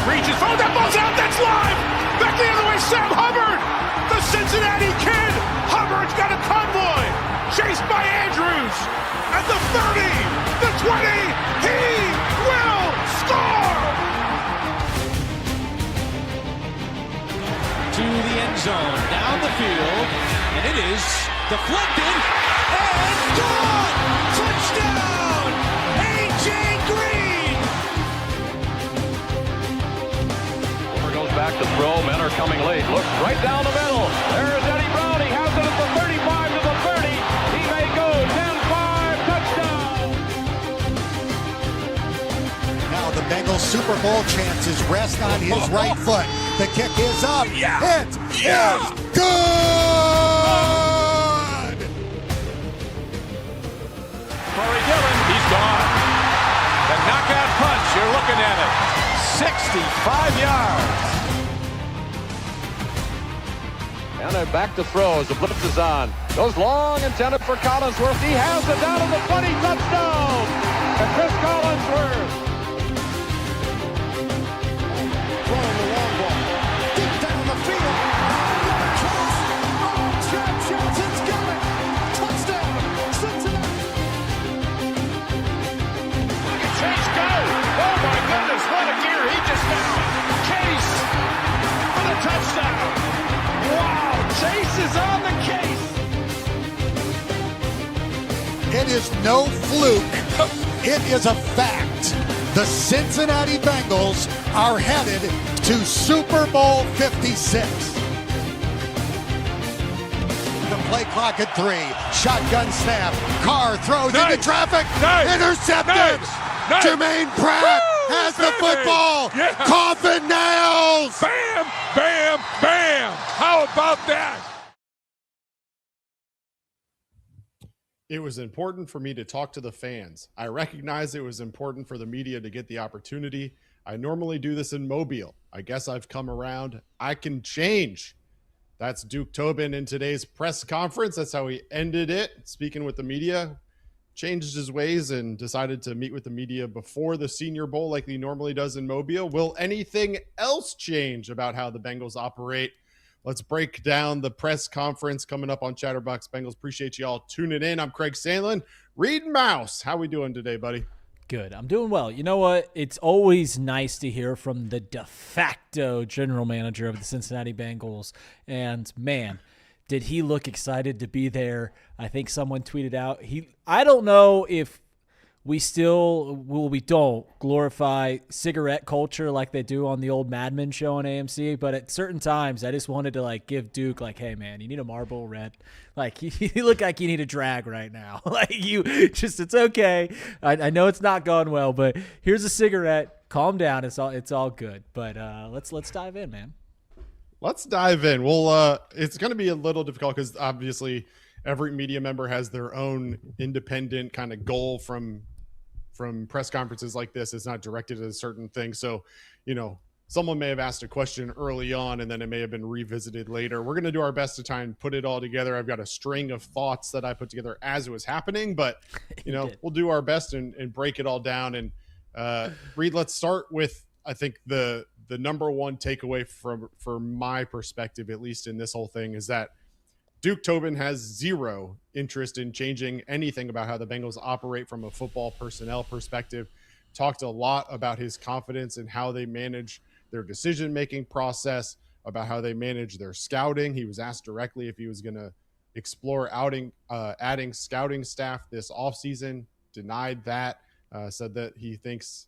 reaches. Oh, that ball's out. That's live. Back the other way. Sam Hubbard, the Cincinnati Kid. Hubbard's got a convoy. Chased by Andrews. At the 30, the 20. He will score. To the end zone, down the field, and it is deflected and gone. Touchdown, A.J. Green. Over goes back to throw. Men are coming late. Looks right down the middle. There's Eddie Brown. He has it at the 35 to the 30. He may go 10-5. Touchdown. Now the Bengals Super Bowl chances rest on his right foot. The kick is up. Yeah. It is good. Corey Dillon, he's gone. The knockout punch, you're looking at it. 65 yards. And they're back to throw as the blitz is on. Goes long, intended for Collinsworth. He has it down to the 20, touchdown. And Chris Collinsworth. Throwing the long ball. Deep down the field. Johnson's got it. Touchdown. Cincinnati. Look at Chase go. Oh, my goodness. What a gear he just found. Case for the touchdown. Wow. Chase is on the case. It is no fluke. It is a fact. The Cincinnati Bengals are headed to Super Bowl 56. The play clock at 3. Shotgun snap. Carr throws into traffic. Intercepted. Jermaine Pratt has the football. Yeah. Coffin nails. Bam, bam, bam. How about that? It was important for me to talk to the fans. I recognize it was important for the media to get the opportunity. I normally do this in Mobile. I guess I've come around. I can change. That's Duke Tobin in today's press conference. That's how he ended it, speaking with the media. Changed his ways and decided to meet with the media before the Senior Bowl like he normally does in Mobile. Will anything else change about how the Bengals operate? Let's break down the press conference coming up on Chatterbox Bengals. Appreciate you all tuning in. I'm Craig Sandlin. Reed Mouse, how we doing today, buddy? Good. I'm doing well. You know what? It's always nice to hear from the de facto general manager of the Cincinnati Bengals. And, man, did he look excited to be there. I think someone tweeted out. I don't know if we don't glorify cigarette culture like they do on the old Mad Men show on AMC, but at certain times I just wanted to give Duke hey man, you need a Marlboro Red. You look like you need a drag right now. It's okay. I know it's not going well, but here's a cigarette. Calm down. It's all good. But let's dive in, man. Let's dive in. Well, it's going to be a little difficult because obviously every media member has their own independent kind of goal from press conferences like this. It's not directed at a certain thing. So, someone may have asked a question early on and then it may have been revisited later. We're going to do our best to try and put it all together. I've got a string of thoughts that I put together as it was happening, but we'll do our best and break it all down. And Reed, let's start with, I think the number one takeaway from my perspective, at least in this whole thing, is that Duke Tobin has zero interest in changing anything about how the Bengals operate from a football personnel perspective. Talked a lot about his confidence in how they manage their decision-making process, about how they manage their scouting. He was asked directly if he was going to explore adding scouting staff this offseason, denied that, said that he thinks,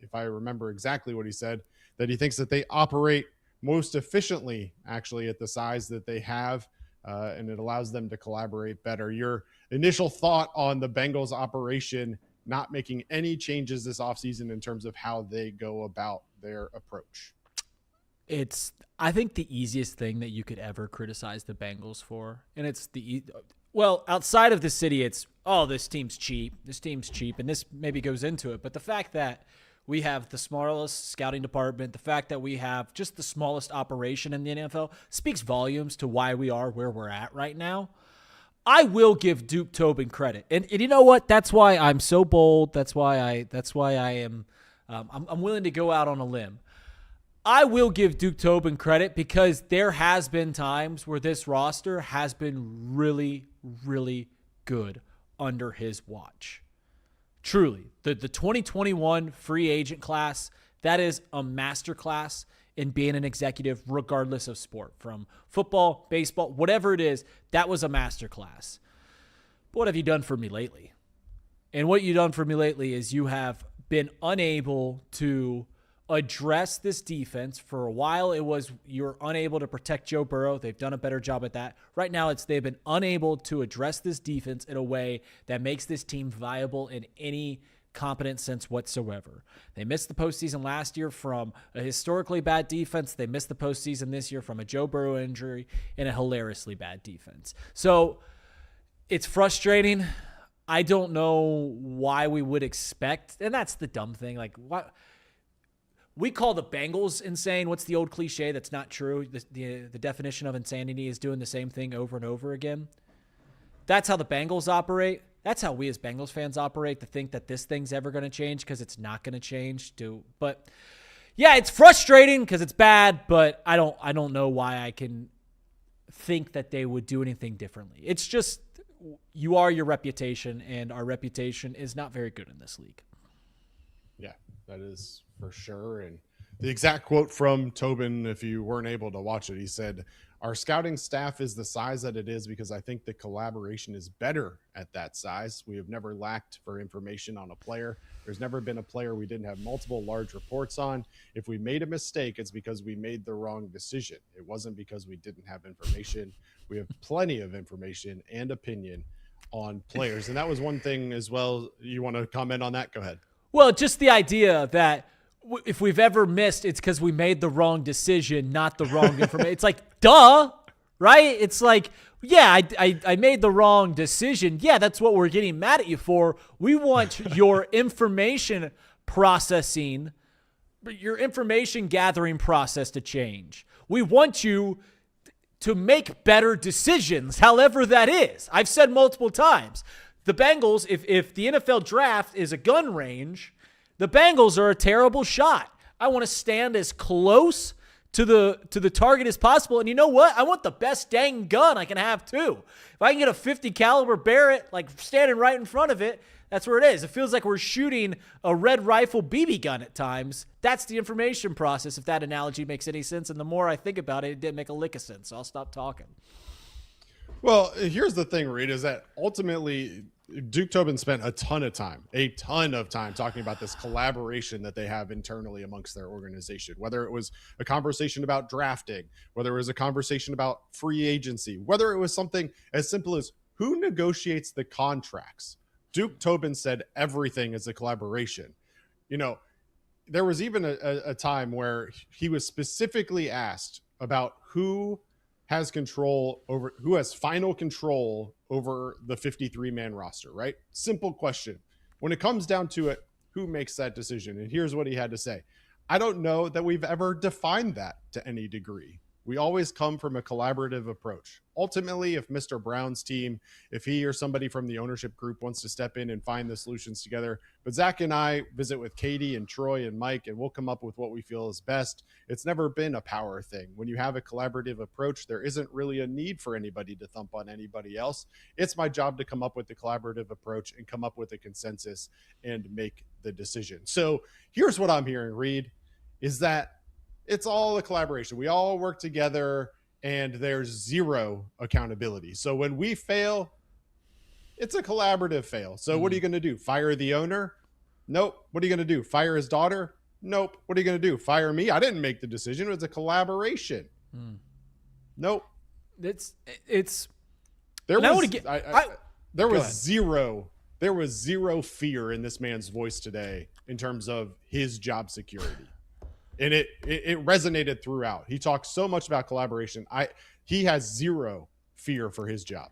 if I remember exactly what he said, that he thinks that they operate most efficiently, actually, at the size that they have, and it allows them to collaborate better. Your initial thought on the Bengals operation not making any changes this offseason in terms of how they go about their approach? It's, I think, the easiest thing that you could ever criticize the Bengals for. And it's outside of the city, it's, this team's cheap. And this maybe goes into it. But the fact that we have the smallest scouting department, the fact that we have just the smallest operation in the NFL speaks volumes to why we are where we're at right now. I will give Duke Tobin credit. And you know what? That's why I'm so bold. That's why I am I'm willing to go out on a limb. I will give Duke Tobin credit because there has been times where this roster has been really, really good under his watch. Truly, the 2021 free agent class, that is a masterclass in being an executive regardless of sport. From football, baseball, whatever it is, that was a masterclass. But what have you done for me lately? And what you've done for me lately is you have been unable to address this defense. For a while, it was you're unable to protect Joe Burrow. They've done a better job at that. Right now, they've been unable to address this defense in a way that makes this team viable in any competent sense whatsoever. They missed the postseason last year from a historically bad defense. They missed the postseason this year from a Joe Burrow injury and a hilariously bad defense. So it's frustrating. I don't know why we would expect, and that's the dumb thing. Like, what? We call the Bengals insane. What's the old cliche that's not true? The definition of insanity is doing the same thing over and over again. That's how the Bengals operate. That's how we as Bengals fans operate, to think that this thing's ever going to change, because it's not going to change. But yeah, it's frustrating because it's bad, but I don't know why I can think that they would do anything differently. It's just, you are your reputation, and our reputation is not very good in this league. Yeah, that is for sure. And the exact quote from Tobin, if you weren't able to watch it, he said, "Our scouting staff is the size that it is because I think the collaboration is better at that size. We have never lacked for information on a player. There's never been a player we didn't have multiple large reports on. If we made a mistake, it's because we made the wrong decision. It wasn't because we didn't have information. We have plenty of information and opinion on players." And that was one thing as well. You want to comment on that? Go ahead. Well, just the idea that if we've ever missed, it's because we made the wrong decision, not the wrong information. It's like, duh, right? It's like, yeah, I made the wrong decision. Yeah, that's what we're getting mad at you for. We want your information processing, your information gathering process to change. We want you to make better decisions, however that is. I've said multiple times, the Bengals, if the NFL draft is a gun range, the Bengals are a terrible shot. I want to stand as close to the target as possible. And you know what? I want the best dang gun I can have too. If I can get a 50 caliber Barrett, like standing right in front of it, that's where it is. It feels like we're shooting a red rifle BB gun at times. That's the information process, if that analogy makes any sense. And the more I think about it, it didn't make a lick of sense. So I'll stop talking. Well, here's the thing, Reed, is that ultimately Duke Tobin spent a ton of time talking about this collaboration that they have internally amongst their organization, whether it was a conversation about drafting, whether it was a conversation about free agency, whether it was something as simple as who negotiates the contracts. Duke Tobin said everything is a collaboration. You know, there was even a time where he was specifically asked about who has final control over the 53-man roster, right? Simple question. When it comes down to it, who makes that decision? And here's what he had to say. "I don't know that we've ever defined that to any degree. We always come from a collaborative approach. Ultimately, if Mr. Brown's team, if he or somebody from the ownership group wants to step in and find the solutions together, but Zach and I visit with Katie and Troy and Mike, and we'll come up with what we feel is best. It's never been a power thing. When you have a collaborative approach, there isn't really a need for anybody to thump on anybody else. It's my job to come up with the collaborative approach and come up with a consensus and make the decision." So here's what I'm hearing, Reed, is that it's all a collaboration. We all work together, and there's zero accountability. So when we fail, it's a collaborative fail. So what are you going to do? Fire the owner? Nope. What are you going to do? Fire his daughter? Nope. What are you going to do? Fire me? I didn't make the decision. It was a collaboration. Nope. There was zero fear in this man's voice today in terms of his job security. And it resonated throughout. He talked so much about collaboration. He has zero fear for his job.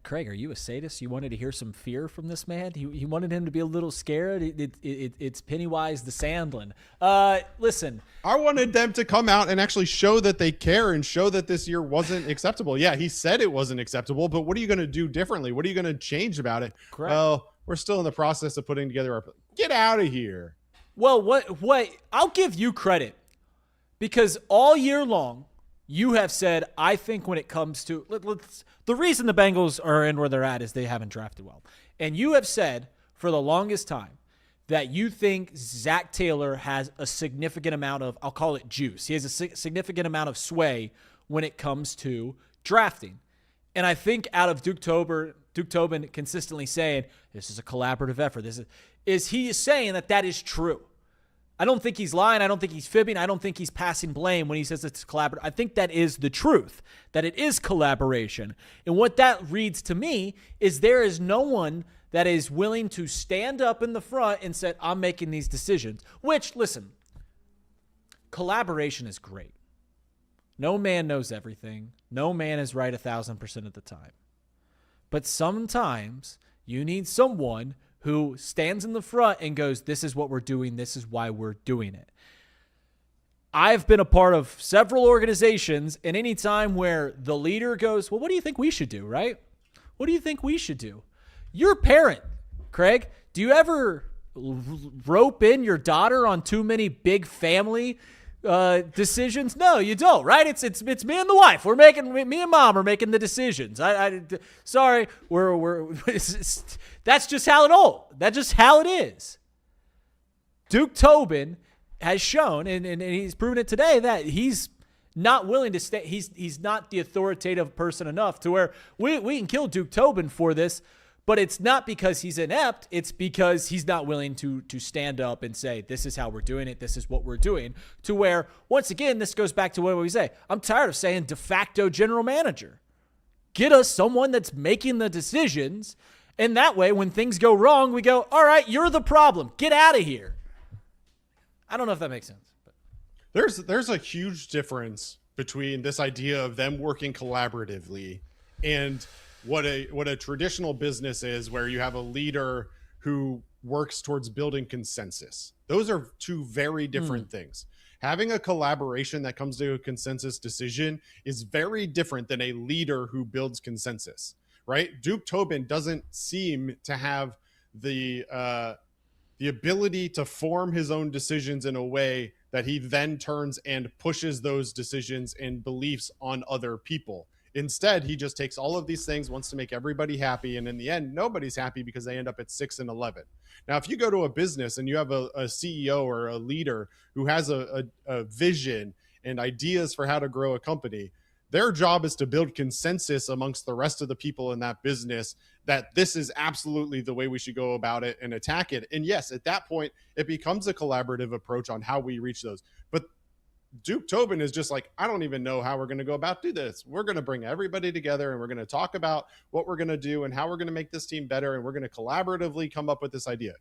Craig, are you a sadist? You wanted to hear some fear from this man? You wanted him to be a little scared? It's Pennywise the Sandlin. Listen. I wanted them to come out and actually show that they care and show that this year wasn't acceptable. Yeah, he said it wasn't acceptable, but what are you going to do differently? What are you going to change about it? Correct. Well, we're still in the process of putting together our – get out of here. Well, what I'll give you credit. Because all year long, you have said, I think when it comes to the reason the Bengals are in where they're at is they haven't drafted well. And you have said for the longest time that you think Zac Taylor has a significant amount of, I'll call it juice. He has a significant amount of sway when it comes to drafting. And I think out of Duke Tobin consistently saying, this is a collaborative effort. He is saying that is true. I don't think he's lying. I don't think he's fibbing. I don't think he's passing blame when he says it's collaborative. I think that is the truth, that it is collaboration. And what that reads to me is there is no one that is willing to stand up in the front and say, I'm making these decisions. Which, listen, collaboration is great. No man knows everything. No man is right 1,000% of the time. But sometimes you need someone who stands in the front and goes, this is what we're doing. This is why we're doing it. I've been a part of several organizations, and any time where the leader goes, well, what do you think we should do, right? What do you think we should do? You're a parent, Craig. Do you ever rope in your daughter on too many big family decisions? No, you don't, right? It's me and the wife. Me and mom are making the decisions. Sorry, that's just how it is. Duke Tobin has shown, and he's proven it today, that he's not willing to stay. He's not the authoritative person enough to where we can kill Duke Tobin for this. But it's not because he's inept. It's because he's not willing to stand up and say, this is how we're doing it. This is what we're doing. To where, once again, this goes back to what we say. I'm tired of saying de facto general manager. Get us someone that's making the decisions. And that way, when things go wrong, we go, all right, you're the problem. Get out of here. I don't know if that makes sense. But. There's a huge difference between this idea of them working collaboratively and what a traditional business is, where you have a leader who works towards building consensus. Those are two very different things. Having a collaboration that comes to a consensus decision is very different than a leader who builds consensus, right? Duke Tobin doesn't seem to have the ability to form his own decisions in a way that he then turns and pushes those decisions and beliefs on other people. Instead, he just takes all of these things, wants to make everybody happy, and in the end, nobody's happy because they end up at 6-11. Now, if you go to a business and you have a CEO or a leader who has a vision and ideas for how to grow a company, their job is to build consensus amongst the rest of the people in that business that this is absolutely the way we should go about it and attack it. And yes, at that point, it becomes a collaborative approach on how we reach those. But Duke Tobin is just like, I don't even know how we're going to go about do this. We're going to bring everybody together and we're going to talk about what we're going to do and how we're going to make this team better. And we're going to collaboratively come up with this idea.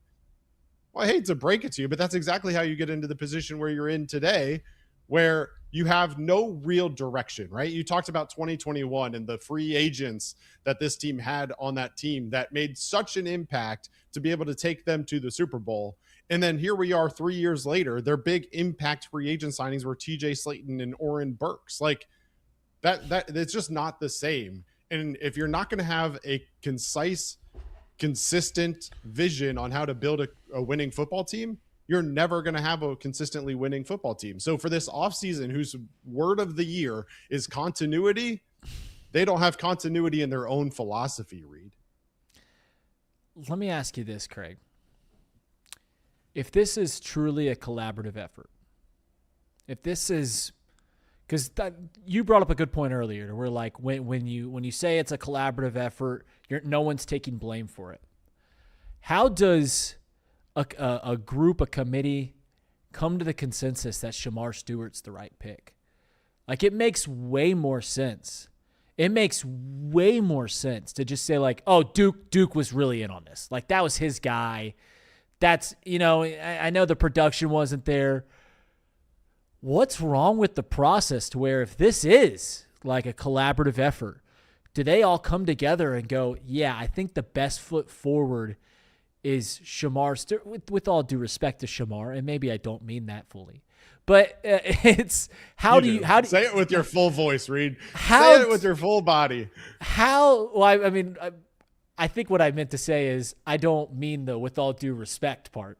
Well, I hate to break it to you, but that's exactly how you get into the position where you're in today, where you have no real direction, right? You talked about 2021 and the free agents that this team had on that team that made such an impact to be able to take them to the Super Bowl. And then here we are 3 years later, their big impact free agent signings were TJ Slayton and Oren Burks. Like that it's just not the same. And if you're not going to have a concise, consistent vision on how to build a winning football team, you're never going to have a consistently winning football team. So for this offseason, whose word of the year is continuity, they don't have continuity in their own philosophy, Reed. Let me ask you this, Craig. If this is truly a collaborative effort, if this is, because you brought up a good point earlier, where like when you say it's a collaborative effort, no one's taking blame for it. How does a group, a committee, come to the consensus that Shamar Stewart's the right pick? Like, it makes way more sense. It makes way more sense to just say like, oh, Duke was really in on this. Like, that was his guy. That's, I know the production wasn't there. What's wrong with the process to where if this is like a collaborative effort, do they all come together and go, yeah, I think the best foot forward is Shamar Stewart, with all due respect to Shamar, and maybe I don't mean that fully, but it's how do you say it with your full voice, Reed? Say it with your full body. I think what I meant to say is I don't mean the with all due respect part.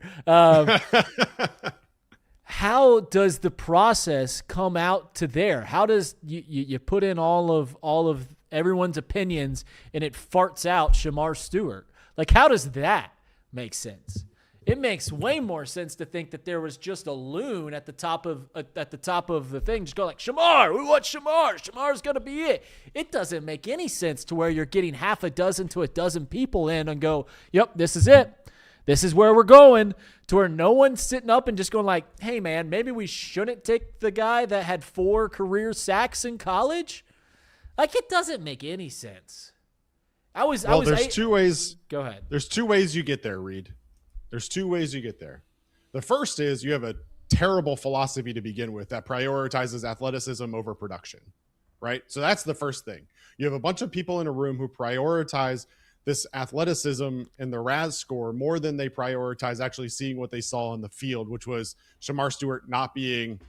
how does the process come out to there? How does you put in all of everyone's opinions and it farts out Shamar Stewart? Like, how does that make sense? It makes way more sense to think that there was just a loon at the top of the thing, just go like, Shamar, we want Shamar. Shamar's gonna be it. It doesn't make any sense to where you're getting half a dozen to a dozen people in and go, yep, this is it. This is where we're going, to where no one's sitting up and just going like, hey man, maybe we shouldn't take the guy that had 4 career sacks in college. Like, it doesn't make any sense. There's 2 ways. Go ahead. There's 2 ways you get there, Reed. There's 2 ways you get there. The first is you have a terrible philosophy to begin with that prioritizes athleticism over production, right? So that's the first thing. You have a bunch of people in a room who prioritize this athleticism and the RAS score more than they prioritize actually seeing what they saw on the field, which was Shamar Stewart not being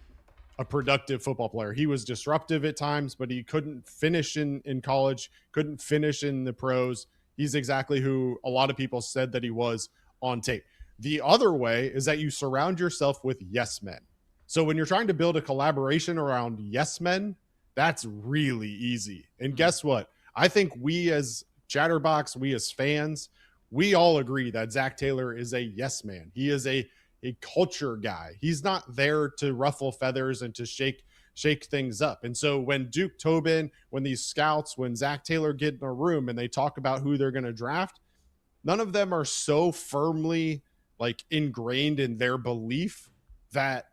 a productive football player. He was disruptive at times, but he couldn't finish in college, couldn't finish in the pros. He's exactly who a lot of people said that he was on tape. The other way is that you surround yourself with yes men. So when you're trying to build a collaboration around yes men, that's really easy. And guess what? I think we as Chatterbox, we as fans, we all agree that Zac Taylor is a yes man. He is a culture guy. He's not there to ruffle feathers and to shake things up. And so when Duke Tobin, when these scouts, when Zac Taylor get in a room and they talk about who they're going to draft, none of them are so firmly like ingrained in their belief that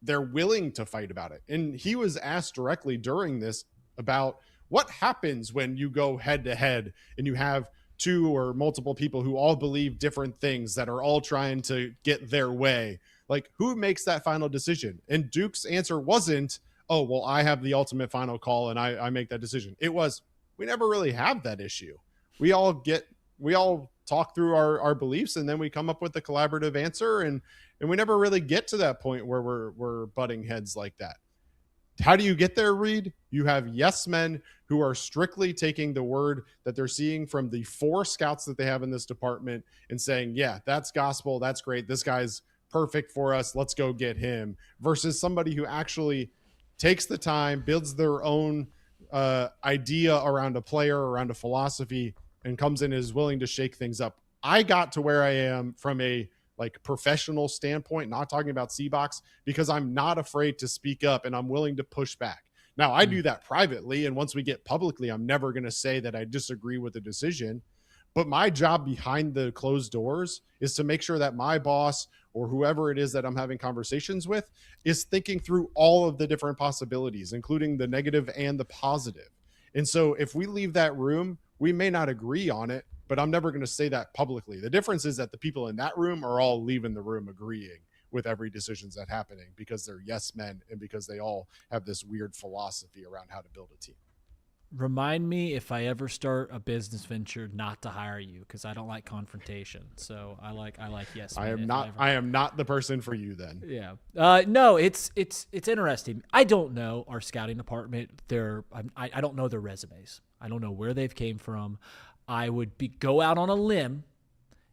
they're willing to fight about it. And he was asked directly during this about what happens when you go head to head and you have 2 or multiple people who all believe different things that are all trying to get their way. Like, who makes that final decision? And Duke's answer wasn't, oh, well, I have the ultimate final call and I make that decision. It was, we never really have that issue. We all talk through our beliefs and then we come up with a collaborative answer. And we never really get to that point where we're butting heads like that. How do you get there, Reed? You have yes men who are strictly taking the word that they're seeing from the 4 scouts that they have in this department and saying, yeah, that's gospel. That's great. This guy's perfect for us. Let's go get him. Versus somebody who actually takes the time, builds their own idea around a player, around a philosophy, and comes in and is willing to shake things up. I got to where I am from a professional standpoint, not talking about C-Box, because I'm not afraid to speak up and I'm willing to push back. Now, I do that privately, and once we get publicly, I'm never going to say that I disagree with the decision. But my job behind the closed doors is to make sure that my boss or whoever it is that I'm having conversations with is thinking through all of the different possibilities, including the negative and the positive. And so if we leave that room, we may not agree on it, but I'm never going to say that publicly. The difference is that the people in that room are all leaving the room agreeing with every decision that's happening because they're yes men and because they all have this weird philosophy around how to build a team. Remind me if I ever start a business venture not to hire you, because I don't like confrontation. So I like yes men. I am not the person for you then. Yeah. No, it's interesting. I don't know our scouting department. I don't know their resumes. I don't know where they've came from. I would go out on a limb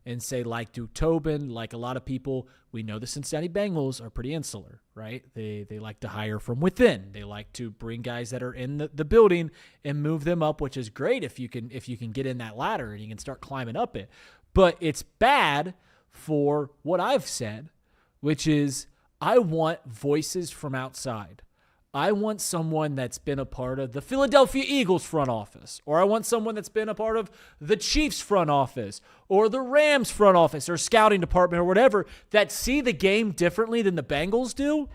and say, like Duke Tobin, like a lot of people, we know the Cincinnati Bengals are pretty insular, right? They like to hire from within. They like to bring guys that are in the building and move them up, which is great if you can get in that ladder and you can start climbing up it. But it's bad for what I've said, which is I want voices from outside. I want someone that's been a part of the Philadelphia Eagles front office, or I want someone that's been a part of the Chiefs front office or the Rams front office or scouting department or whatever that see the game differently than the Bengals do.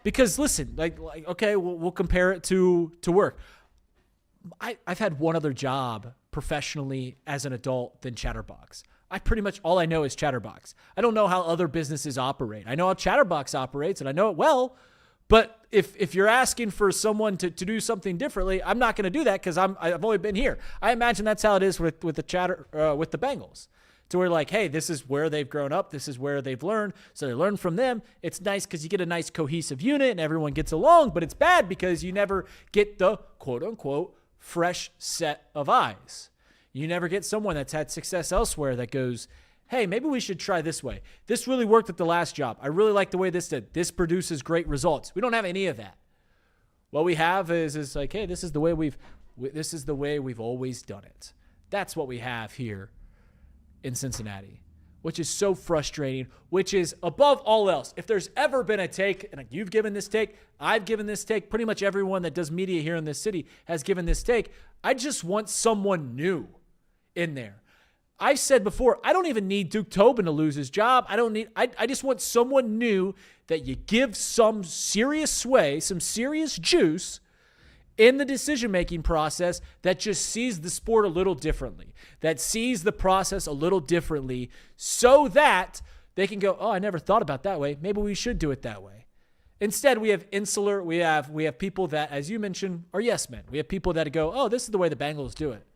Because listen, like okay, we'll compare it to work. I've had one other job professionally as an adult than Chatterbox. All I know is Chatterbox. I don't know how other businesses operate. I know how Chatterbox operates and I know it well. But if you're asking for someone to do something differently, I'm not going to do that because I've only been here. I imagine that's how it is with the Bengals. So we're like, hey, this is where they've grown up. This is where they've learned. So they learn from them. It's nice because you get a nice cohesive unit and everyone gets along. But it's bad because you never get the quote unquote fresh set of eyes. You never get someone that's had success elsewhere that goes, hey, maybe we should try this way. This really worked at the last job. I really like the way this did. This produces great results. We don't have any of that. What we have is like, hey, this is the way we've always done it. That's what we have here in Cincinnati, which is so frustrating, which is above all else. If there's ever been a take, and you've given this take, I've given this take, pretty much everyone that does media here in this city has given this take, I just want someone new in there. I've said before, I don't even need Duke Tobin to lose his job. I just want someone new that you give some serious sway, some serious juice in the decision-making process that just sees the sport a little differently, that sees the process a little differently so that they can go, oh, I never thought about that way. Maybe we should do it that way. Instead, we have Insular. We have people that, as you mentioned, are yes men. We have people that go, oh, this is the way the Bengals do it.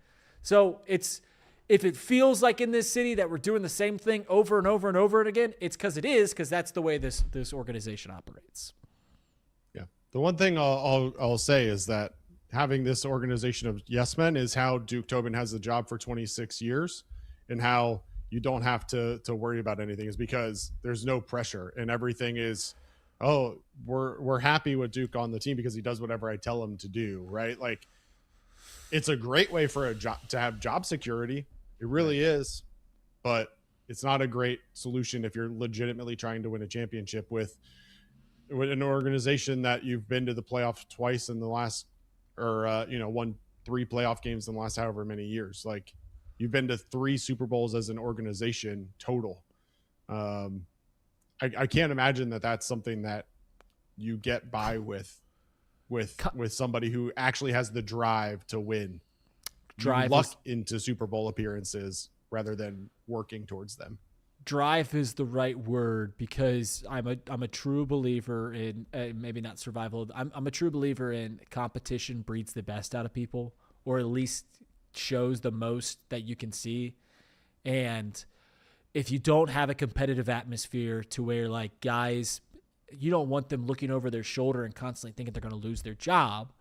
So if it feels like in this city that we're doing the same thing over and over and over again, it's because that's the way this organization operates. Yeah. The one thing I'll say is that having this organization of yes men is how Duke Tobin has the job for 26 years, and how you don't have to worry about anything is because there's no pressure and everything is, oh, we're happy with Duke on the team because he does whatever I tell him to do. Right. Like, it's a great way for a job to have job security. It really is, but it's not a great solution if you're legitimately trying to win a championship with an organization that you've been to the playoffs twice in the last, or won 3 playoff games in the last however many years. Like, you've been to 3 Super Bowls as an organization total. I can't imagine that that's something that you get by with somebody who actually has the drive to win. Luck into Super Bowl appearances rather than working towards them. Drive is the right word, because I'm a true believer in maybe not survival. I'm a true believer in competition breeds the best out of people, or at least shows the most that you can see. And if you don't have a competitive atmosphere to where, like, guys, you don't want them looking over their shoulder and constantly thinking they're going to lose their job,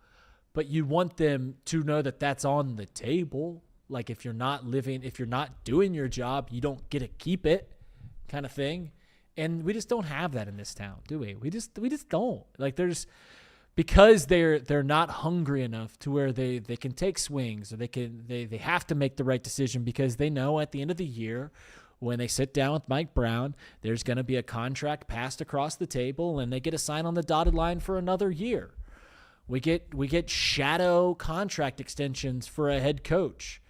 but you want them to know that that's on the table. Like, if you're not doing your job, you don't get to keep it, kind of thing. And we just don't have that in this town, do we? We just don't. Like, because they're not hungry enough to where they can take swings, or they have to make the right decision, because they know at the end of the year, when they sit down with Mike Brown, there's going to be a contract passed across the table, and they get a sign on the dotted line for another year. We get shadow contract extensions for a head coach,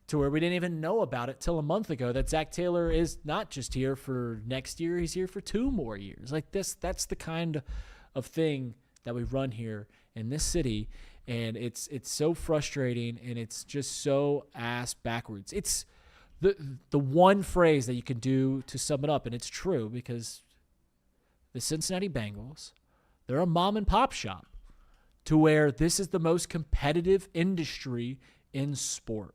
to where we didn't even know about it till a month ago, that Zac Taylor is not just here for next year, he's here for 2 more years. Like this, that's the kind of thing that we run here in this city, and it's so frustrating, and it's just so ass backwards. It's the one phrase that you can do to sum it up, and it's true, because the Cincinnati Bengals, they're a mom and pop shop, to where this is the most competitive industry in sport.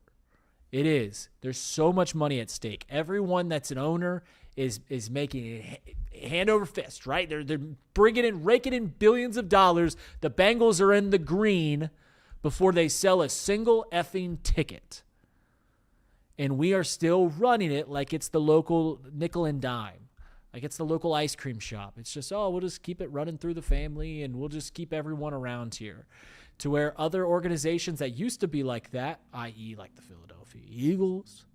It is. There's so much money at stake. Everyone that's an owner is making it hand over fist, right? They're raking in billions of dollars. The Bengals are in the green before they sell a single effing ticket. And we are still running it like it's the local nickel and dime. Like it's the local ice cream shop. It's just, we'll just keep it running through the family, and we'll just keep everyone around here. To where other organizations that used to be like that, i.e. like the Philadelphia Eagles,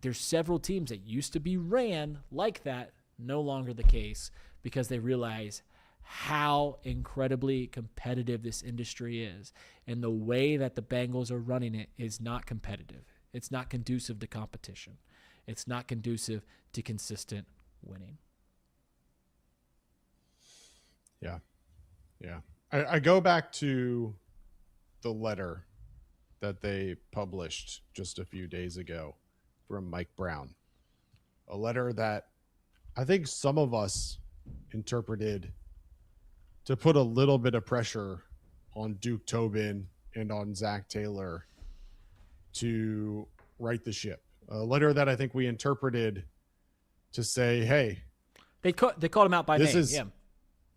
there's several teams that used to be ran like that, no longer the case, because they realize how incredibly competitive this industry is. And the way that the Bengals are running it is not competitive. It's not conducive to competition. It's not conducive to consistent winning. Yeah. I go back to the letter that they published just a few days ago from Mike Brown. A letter that I think some of us interpreted to put a little bit of pressure on Duke Tobin and on Zac Taylor to right the ship. A letter that I think we interpreted to say, hey, they called him out by name.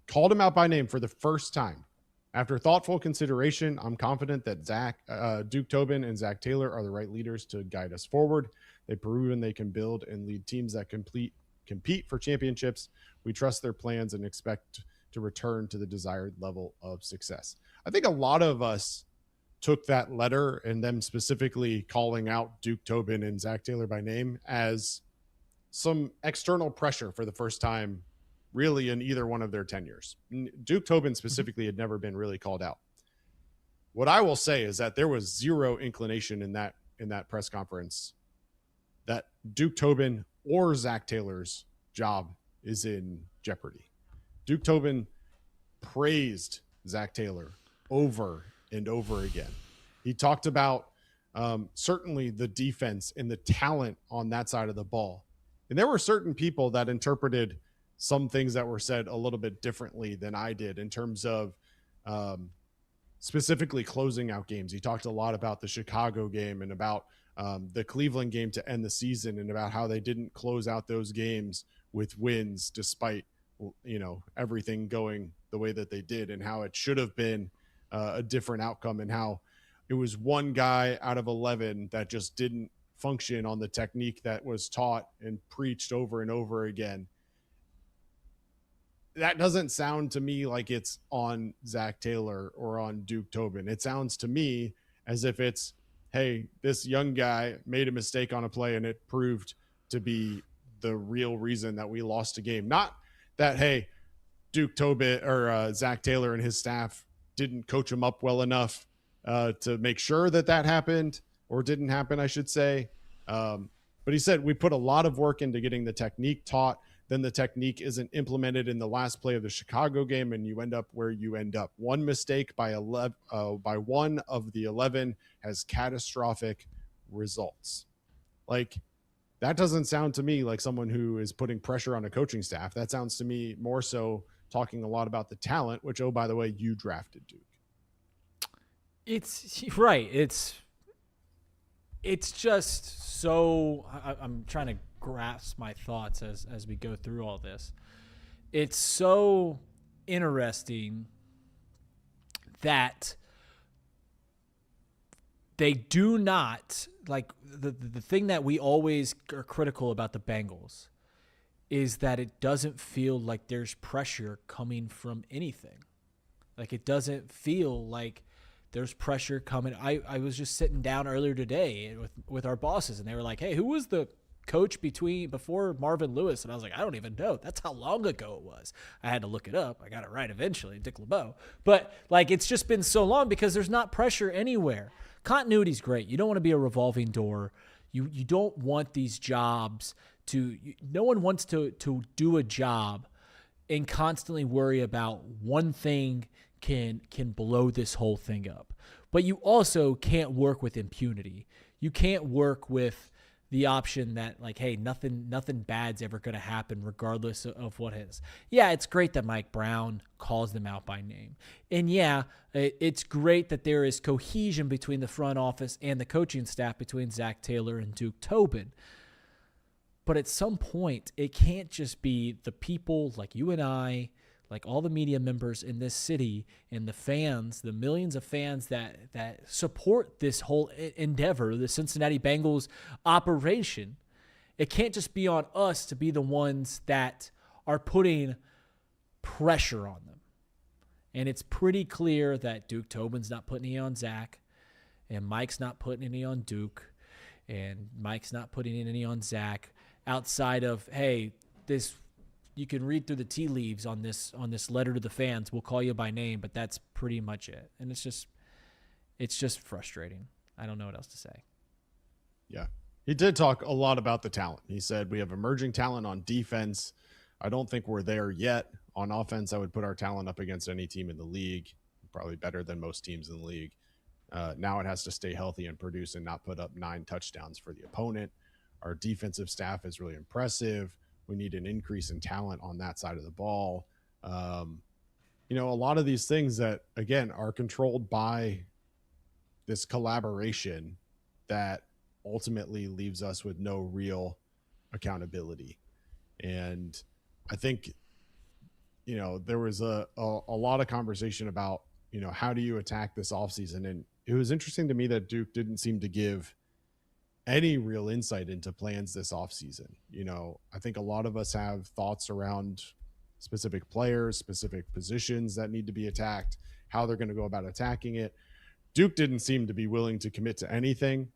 Called him out by name for the first time. After thoughtful consideration, I'm confident that Duke Tobin and Zac Taylor are the right leaders to guide us forward. They've proven they can build and lead teams that compete for championships. We trust their plans and expect to return to the desired level of success. I think a lot of us took that letter and them specifically calling out Duke Tobin and Zac Taylor by name as some external pressure for the first time really in either one of their tenures. Duke Tobin specifically had never been really called out. What I will say is that there was zero inclination in that press conference that Duke Tobin or Zac Taylor's job is in jeopardy. Duke Tobin praised Zac Taylor over and over again. He talked about certainly the defense and the talent on that side of the ball. And there were certain people that interpreted some things that were said a little bit differently than I did in terms of specifically closing out games. He talked a lot about the Chicago game and about the Cleveland game to end the season and about how they didn't close out those games with wins despite, everything going the way that they did, and how it should have been a different outcome, and how it was one guy out of 11 that just didn't function on the technique that was taught and preached over and over again. That doesn't sound to me like it's on Zac Taylor or on Duke Tobin. It sounds to me as if it's, hey, this young guy made a mistake on a play and it proved to be the real reason that we lost a game. Not that, hey, Duke Tobin or Zac Taylor and his staff didn't coach him up well enough to make sure that happened, or didn't happen, I should say. But he said we put a lot of work into getting the technique taught. Then the technique isn't implemented in the last play of the Chicago game, and you end up where you end up. One mistake by one of the 11 has catastrophic results. Like, that doesn't sound to me like someone who is putting pressure on a coaching staff. That sounds to me more so talking a lot about the talent, which, oh, by the way, you drafted, Duke. It's right. It's just so I'm trying to grasp my thoughts as we go through all this. It's so interesting that they do not, like, the thing that we always are critical about the Bengals is that it doesn't feel like there's pressure coming from anything. Like, it doesn't feel like there's pressure coming. I was just sitting down earlier today with our bosses, and they were like, hey, who was the coach before Marvin Lewis? And I was like, I don't even know. That's how long ago it was. I had to look it up. I got it right eventually, Dick LeBeau. But, like, it's just been so long because there's not pressure anywhere. Continuity's great. You don't want to be a revolving door. You don't want these jobs no one wants to do a job and constantly worry about one thing can blow this whole thing up. But you also can't work with impunity. You can't work with the option that, like, hey, nothing bad's ever going to happen regardless of what is. Yeah, it's great that Mike Brown calls them out by name. And yeah, it's great that there is cohesion between the front office and the coaching staff between Zac Taylor and Duke Tobin. But at some point, it can't just be the people like you and I, like all the media members in this city, and the fans, the millions of fans that support this whole endeavor, the Cincinnati Bengals operation. It can't just be on us to be the ones that are putting pressure on them. And it's pretty clear that Duke Tobin's not putting any on Zach, and Mike's not putting any on Duke, and Mike's not putting any on Zach, outside of, hey, this, you can read through the tea leaves on this letter to the fans. We'll call you by name, but that's pretty much it. And it's just frustrating. I don't know what else to say. Yeah. He did talk a lot about the talent. He said we have emerging talent on defense. I don't think we're there yet. On offense, I would put our talent up against any team in the league, probably better than most teams in the league. Now it has to stay healthy and produce and not put up 9 touchdowns for the opponent. Our defensive staff is really impressive. We need an increase in talent on that side of the ball. A lot of these things that, again, are controlled by this collaboration that ultimately leaves us with no real accountability. And I think, there was a lot of conversation about how do you attack this offseason? And it was interesting to me that Duke didn't seem to give any real insight into plans this offseason. I think a lot of us have thoughts around specific players, specific positions that need to be attacked, how they're going to go about attacking it. Duke didn't seem to be willing to commit to anything,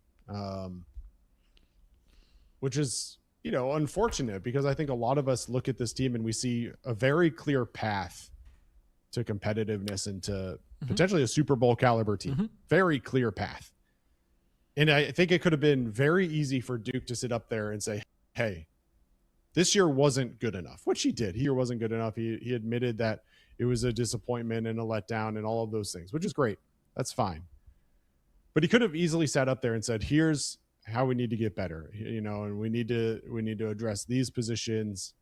which is, unfortunate, because I think a lot of us look at this team and we see a very clear path to competitiveness and to potentially a Super Bowl caliber team. Very clear path. And I think it could have been very easy for Duke to sit up there and say, hey, this year wasn't good enough, which he did. He year wasn't good enough. He admitted that it was a disappointment and a letdown and all of those things, which is great. That's fine. But he could have easily sat up there and said, here's how we need to get better, and we need to address these positions.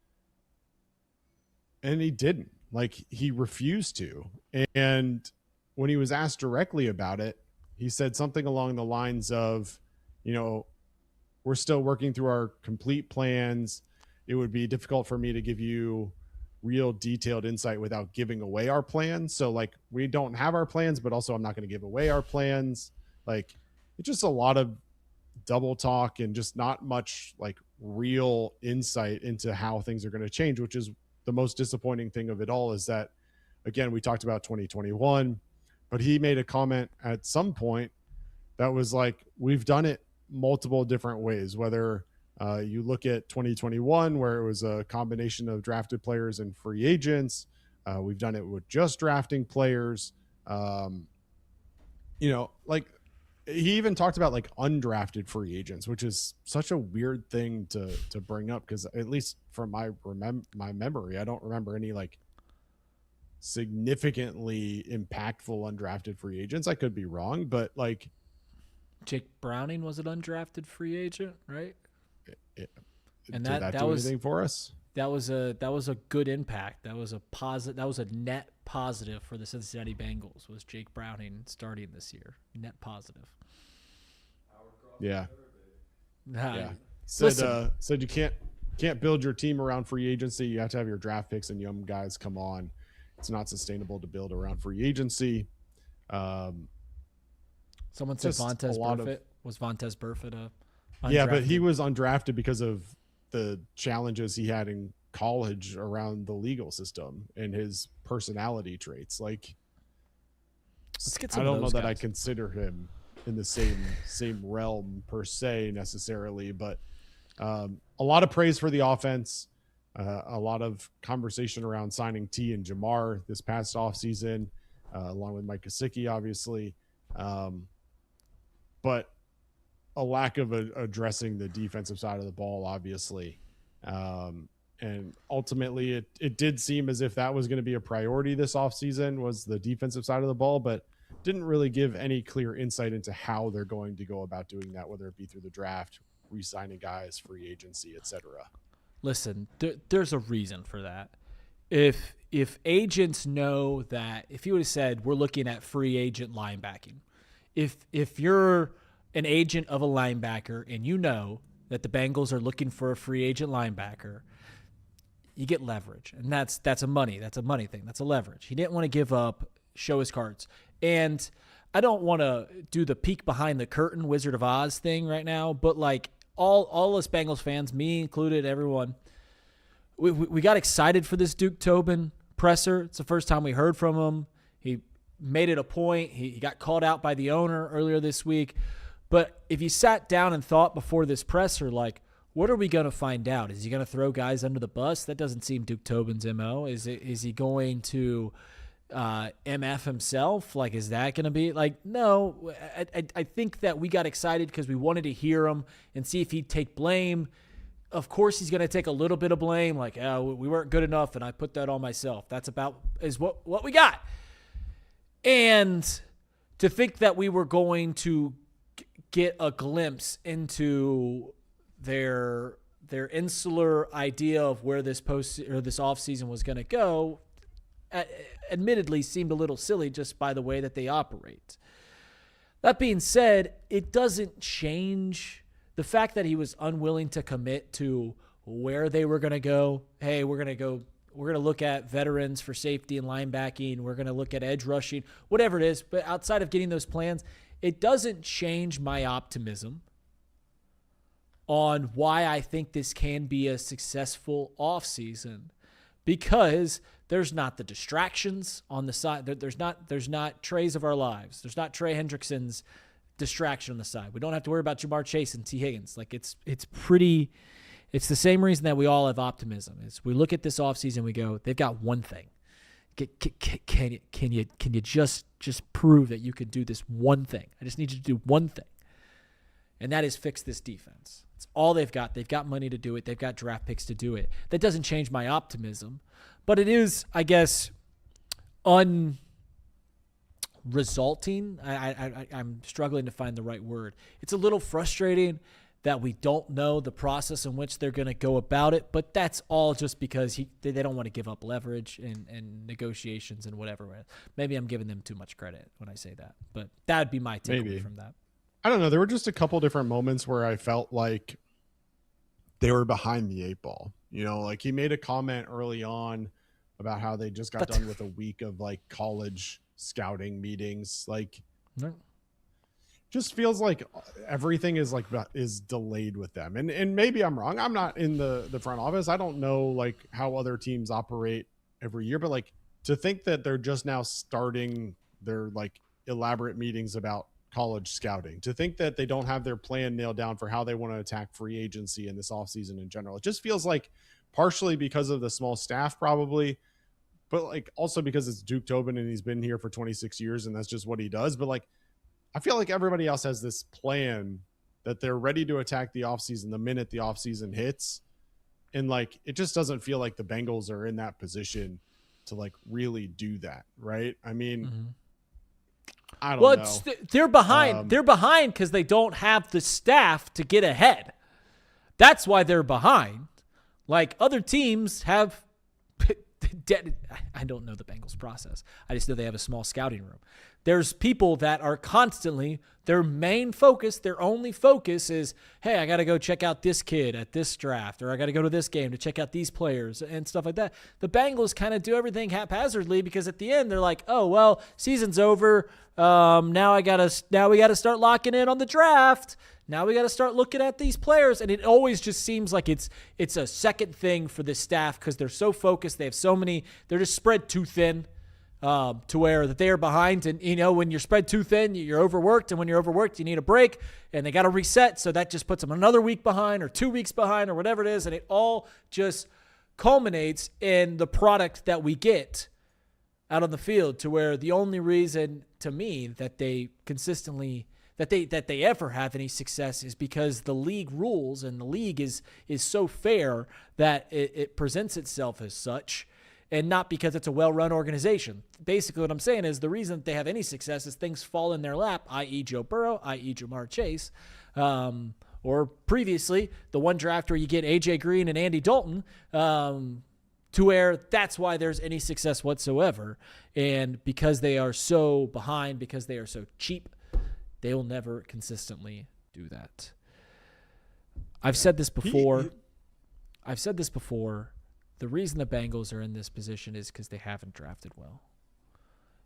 And he didn't. He refused to. And when he was asked directly about it, he said something along the lines of, we're still working through our complete plans. It would be difficult for me to give you real detailed insight without giving away our plans. So we don't have our plans, but also I'm not going to give away our plans. It's just a lot of double talk and just not much real insight into how things are going to change, which is the most disappointing thing of it all. Is that, again, we talked about 2021, but he made a comment at some point that was we've done it multiple different ways, whether you look at 2021, where it was a combination of drafted players and free agents. We've done it with just drafting players. He even talked about undrafted free agents, which is such a weird thing to bring up, because at least from my memory, I don't remember any significantly impactful undrafted free agents. I could be wrong, but Jake Browning was an undrafted free agent, right? And that do anything for us? That was a good impact. That was a positive. That was a net positive for the Cincinnati Bengals. Was Jake Browning starting this year? Net positive. Yeah. Yeah. Said you can't build your team around free agency. You have to have your draft picks and young guys come on. It's not sustainable to build around free agency. Someone said Vontaze Burfict. Was Vontaze Burfict a? Yeah, but he was undrafted because of the challenges he had in college around the legal system and his personality traits. Let's get some I don't of know those that guys. I consider him in the same realm per se necessarily, but a lot of praise for the offense, a lot of conversation around signing T and Jamar this past offseason, along with Mike Gesicki, obviously, but a lack of addressing the defensive side of the ball, obviously. And ultimately it did seem as if that was going to be a priority this offseason, was the defensive side of the ball, but didn't really give any clear insight into how they're going to go about doing that, whether it be through the draft, re-signing guys, free agency, etc. Listen, there's a reason for that. If agents know that, if you would have said we're looking at free agent linebacking, if you're an agent of a linebacker and you know that the Bengals are looking for a free agent linebacker, you get leverage, and that's a money thing. That's a leverage. He didn't want to give up, show his cards, and I don't want to do the peek behind the curtain Wizard of Oz thing right now, but all us Bengals fans, me included, everyone, we got excited for this Duke Tobin presser. It's the first time we heard from him. He made it a point. He got called out by the owner earlier this week. But if you sat down and thought before this presser, what are we going to find out? Is he going to throw guys under the bus? That doesn't seem Duke Tobin's MO. Is he going to MF himself? Is that going to be no? I think that we got excited because we wanted to hear him and see if he'd take blame. Of course, he's going to take a little bit of blame, we weren't good enough, and I put that on myself. That's is what we got. And to think that we were going to get a glimpse into their insular idea of where this offseason was going to go, admittedly seemed a little silly just by the way that they operate. That being said, it doesn't change the fact that he was unwilling to commit to where they were going to go. Hey, we're going to go look at veterans for safety and linebacking. We're going to look at edge rushing, whatever it is. But outside of getting those plans, it doesn't change my optimism on why I think this can be a successful offseason, because there's not the distractions on the side. There's not Trey's of our lives. There's not Trey Hendrickson's distraction on the side. We don't have to worry about Jamar Chase and T. Higgins. Like it's the same reason that we all have optimism. Is we look at this offseason, we go, they've got one thing. Can you just prove that you could do this one thing? I just need you to do one thing. And that is fix this defense. It's all they've got. They've got money to do it. They've got draft picks to do it. That doesn't change my optimism, but it is, I guess, unresulting. I'm struggling to find the right word. It's a little frustrating that we don't know the process in which they're going to go about it, but that's all just because they don't want to give up leverage and negotiations and whatever. Maybe I'm giving them too much credit when I say that, but that would be my takeaway from that. I don't know. There were just a couple different moments where I felt like they were behind the eight ball. You know, like he made a comment early on about how they just got done with a week of like college scouting meetings. Like, just feels like everything is delayed with them. And maybe I'm wrong. I'm not in the front office. I don't know like how other teams operate every year, but like to think that they're just now starting their like elaborate meetings about college scouting, to think that they don't have their plan nailed down for how they want to attack free agency in this offseason in general. It just feels like partially because of the small staff probably, but like also because it's Duke Tobin and he's been here for 26 years and that's just what he does. But like, I feel like everybody else has this plan that they're ready to attack the offseason the minute the offseason hits. And like, it just doesn't feel like the Bengals are in that position to like really do that. Right. I mean, I don't know. They're behind. They're behind because they don't have the staff to get ahead. That's why they're behind. Like other teams have. I don't know the Bengals process. I just know they have a small scouting room. There's people that are constantly, their main focus, their only focus is, hey, I got to go check out this kid at this draft, or I got to go to this game to check out these players and stuff like that. The Bengals kind of do everything haphazardly because at the end they're like, oh, well, season's over. Now we got to start locking in on the draft. Now we got to start looking at these players. And it always just seems like it's a second thing for the staff because they're so focused. They have so many, they're just spread too thin. To where that they are behind. And, you know, when you're spread too thin, you're overworked. And when you're overworked, you need a break. And they got to reset. So that just puts them another week behind or 2 weeks behind or whatever it is. And it all just culminates in the product that we get out on the field, to where the only reason to me that they consistently that they ever have any success is because the league rules, and the league is so fair that it presents itself as such. And not because it's a well-run organization. Basically, what I'm saying is the reason that they have any success is things fall in their lap, i.e. Joe Burrow, i.e. Jamar Chase, or previously the one draft where you get A.J. Green and Andy Dalton, to where that's why there's any success whatsoever. And because they are so behind, because they are so cheap, they will never consistently do that. I've said this before. The reason the Bengals are in this position is because they haven't drafted well.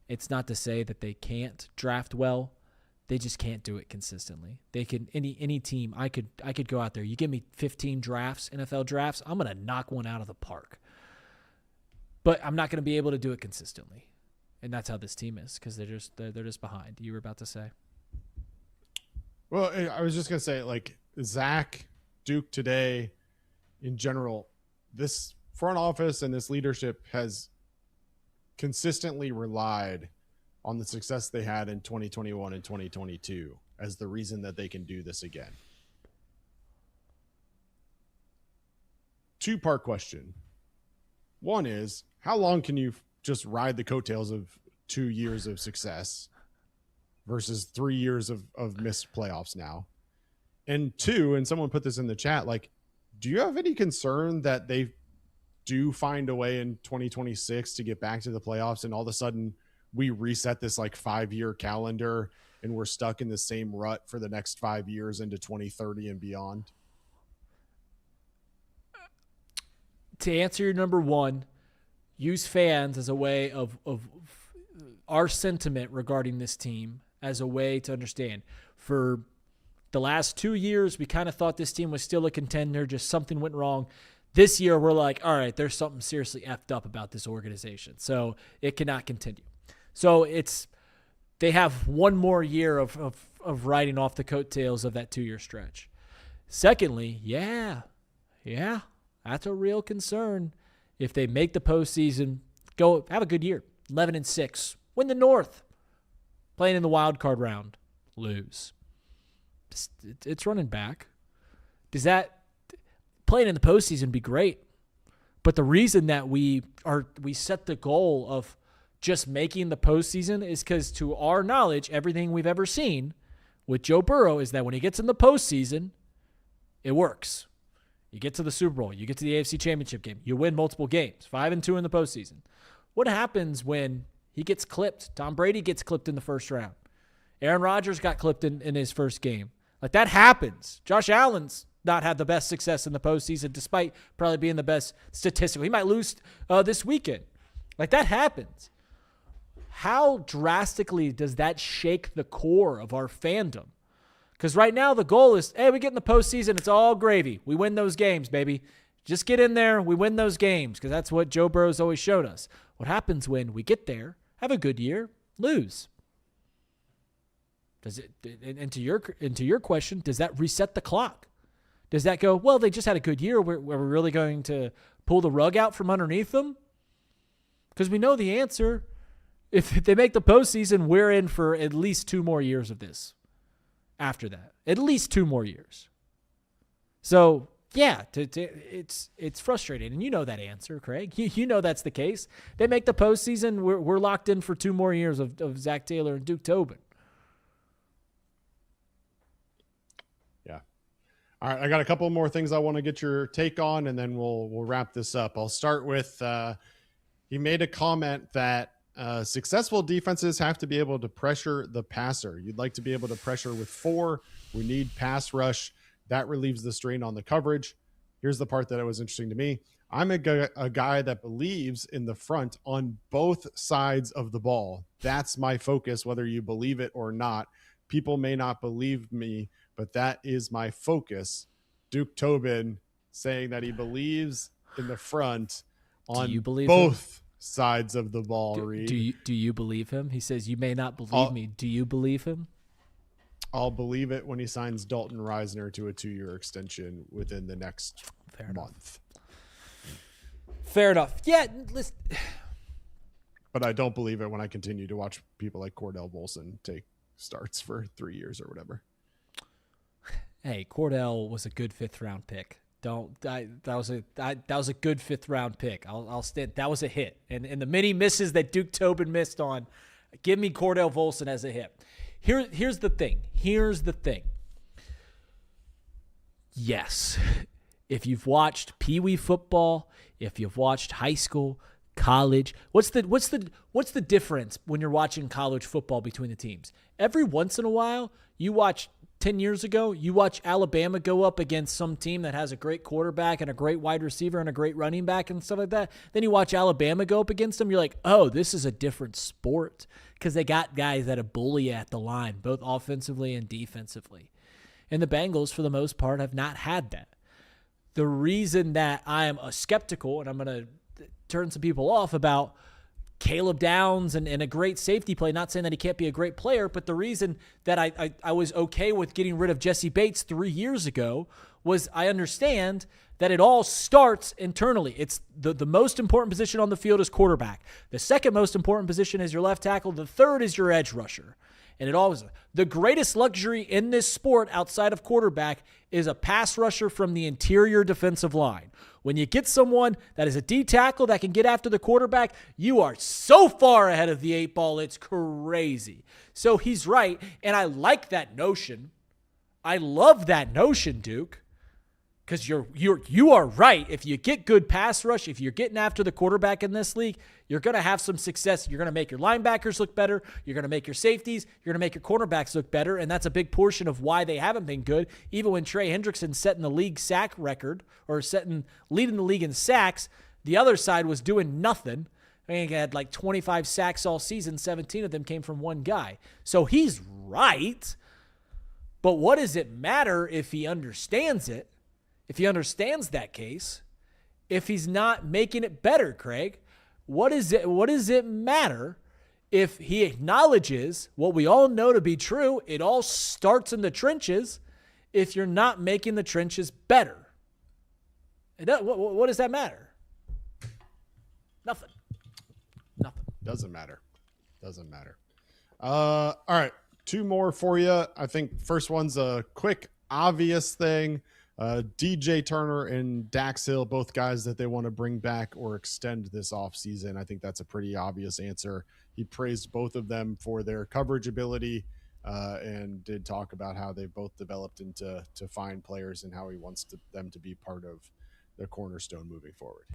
It's not to say that they can't draft well. They just can't do it consistently. They can any team. I could go out there. You give me 15 drafts, NFL drafts, I'm gonna knock one out of the park. But I'm not gonna be able to do it consistently, and that's how this team is because they're just behind. You were about to say. Well, I was just gonna say like Zach, Duke today, in general, this front office and this leadership has consistently relied on the success they had in 2021 and 2022 as the reason that they can do this again. Two-part question. One is, how long can you just ride the coattails of 2 years of success versus 3 years of missed playoffs now? And two, and someone put this in the chat, like, do you have any concern that they do find a way in 2026 to get back to the playoffs and all of a sudden we reset this like 5-year calendar and we're stuck in the same rut for the next 5 years into 2030 and beyond? To answer your number one, use fans as a way of our sentiment regarding this team as a way to understand. For the last 2 years, we kind of thought this team was still a contender, just something went wrong. This year, we're like, all right, there's something seriously effed up about this organization, so it cannot continue. So they have one more year of riding off the coattails of that 2-year stretch. Secondly, yeah, that's a real concern. If they make the postseason, go have a good year, 11-6, win the North, playing in the wild card round, lose. It's running back. Does that playing in the postseason be great? But the reason that we set the goal of just making the postseason is because, to our knowledge, everything we've ever seen with Joe Burrow is that when he gets in the postseason, it works. You get to the Super Bowl, you get to the AFC Championship game, you win multiple games, 5-2 in the postseason. What happens when he gets clipped? Tom Brady gets clipped in the first round. Aaron Rodgers got clipped in his first game. Like, that happens. Josh Allen's not had the best success in the postseason, despite probably being the best statistically. He might lose this weekend. Like, that happens. How drastically does that shake the core of our fandom? Because right now the goal is, hey, we get in the postseason, it's all gravy. We win those games, baby. Just get in there, we win those games, because that's what Joe Burrow's always showed us. What happens when we get there, have a good year, lose? Does it? And to your question, does that reset the clock? Does that go, well, they just had a good year, we're really going to pull the rug out from underneath them? Because we know the answer. If they make the postseason, we're in for at least 2 more years of this. After that, at least 2 more years. So yeah, it's frustrating, and you know that answer, Craig. You know that's the case. They make the postseason, we're locked in for 2 more years of Zac Taylor and Duke Tobin. Yeah. All right, I got a couple more things I want to get your take on, and then we'll wrap this up. I'll start with he made a comment that successful defenses have to be able to pressure the passer. You'd like to be able to pressure with 4. We need pass rush. That relieves the strain on the coverage. Here's the part that was interesting to me. I'm a guy that believes in the front on both sides of the ball. That's my focus, whether you believe it or not. People may not believe me, but that is my focus. Duke Tobin saying that he believes in the front on both sides of the ball. Do you believe him? He says, you may not believe me. Do you believe him? I'll believe it when he signs Dalton Reisner to a 2-year extension within the next month. Fair enough. Yeah. Listen. But I don't believe it when I continue to watch people like Cordell Volson take starts for 3 years or whatever. Hey, Cordell was a good 5th round pick. That was a good 5th round pick. I'll stand. That was a hit. And the many misses that Duke Tobin missed on, give me Cordell Volson as a hit. Here's the thing. Yes, if you've watched Pee Wee football, if you've watched high school, college, what's the difference when you're watching college football between the teams? Every once in a while, you watch 10 years ago, you watch Alabama go up against some team that has a great quarterback and a great wide receiver and a great running back and stuff like that. Then you watch Alabama go up against them. You're like, oh, this is a different sport because they got guys that bully at the line, both offensively and defensively. And the Bengals, for the most part, have not had that. The reason that I am skeptical, and I'm going to turn some people off about Caleb Downs and a great safety play, not saying that he can't be a great player, but the reason that I was okay with getting rid of Jesse Bates 3 years ago was I understand that it all starts internally. It's the most important position on the field is quarterback. The second most important position is your left tackle. The third is your edge rusher. And it always, the greatest luxury in this sport outside of quarterback is a pass rusher from the interior defensive line. When you get someone that is a D tackle that can get after the quarterback, you are so far ahead of the 8 ball, it's crazy. So he's right, and I like that notion. I love that notion, Duke, because you are right. If you get good pass rush, if you're getting after the quarterback in this league, you're going to have some success. You're going to make your linebackers look better. You're going to make your safeties. You're going to make your cornerbacks look better, and that's a big portion of why they haven't been good. Even when Trey Hendrickson's setting the league sack record or leading the league in sacks, The other side was doing nothing. I mean, he had like 25 sacks all season. 17 of them came from one guy. So he's right. But what does it matter if he understands it? If he understands that case? If he's not making it better, Craig? What does it matter if he acknowledges what we all know to be true? It all starts in the trenches. If you're not making the trenches better, what does that matter? Nothing. Doesn't matter. All right. 2 more for you. I think first one's a quick, obvious thing. DJ Turner and Dax Hill, both guys that they want to bring back or extend this offseason. I think that's a pretty obvious answer. He praised both of them for their coverage ability and did talk about how they both developed into fine players and how he wants them to be part of the cornerstone moving forward.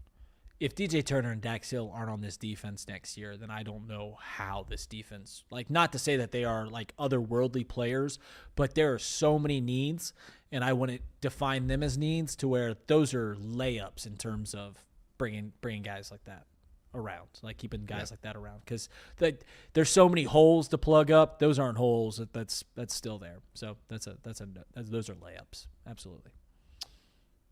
If DJ Turner and Dax Hill aren't on this defense next year, then I don't know how this defense, like, not to say that they are like otherworldly players, but there are so many needs, and I wouldn't define them as needs to where those are layups in terms of bringing guys like that around, like keeping guys like that around, because there's so many holes to plug up. Those aren't holes. That's still there. So those are layups. Absolutely.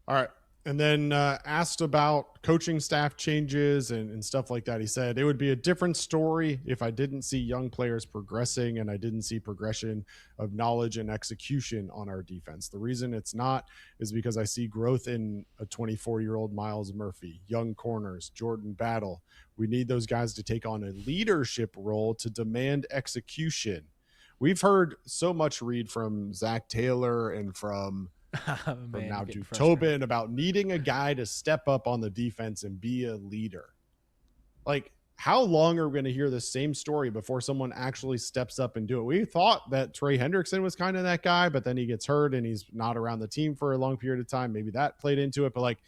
All right. And then asked about coaching staff changes and stuff like that. He said, it would be a different story if I didn't see young players progressing and I didn't see progression of knowledge and execution on our defense. The reason it's not is because I see growth in a 24-year-old Miles Murphy, young corners, Jordan Battle. We need those guys to take on a leadership role to demand execution. We've heard so much read from Zac Taylor and from now to Tobin about needing a guy to step up on the defense and be a leader. Like, how long are we going to hear the same story before someone actually steps up and do it? We thought that Trey Hendrickson was kind of that guy, but then he gets hurt and he's not around the team for a long period of time. Maybe that played into it, but like,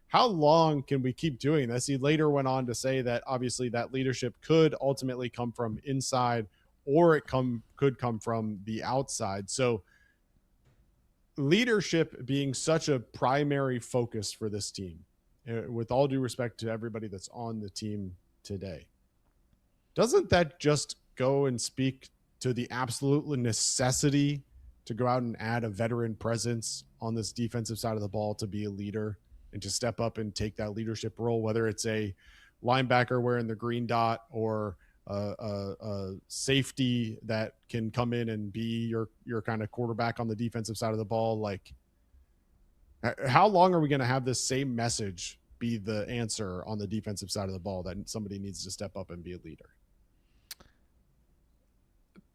how long can we keep doing this? He later went on to say that obviously that leadership could ultimately come from inside, or it could come from the outside. So leadership being such a primary focus for this team, with all due respect to everybody that's on the team today, doesn't that just go and speak to the absolute necessity to go out and add a veteran presence on this defensive side of the ball to be a leader and to step up and take that leadership role, whether it's a linebacker wearing the green dot or a safety that can come in and be your kind of quarterback on the defensive side of the ball? Like, how long are we going to have this same message be the answer on the defensive side of the ball, that somebody needs to step up and be a leader?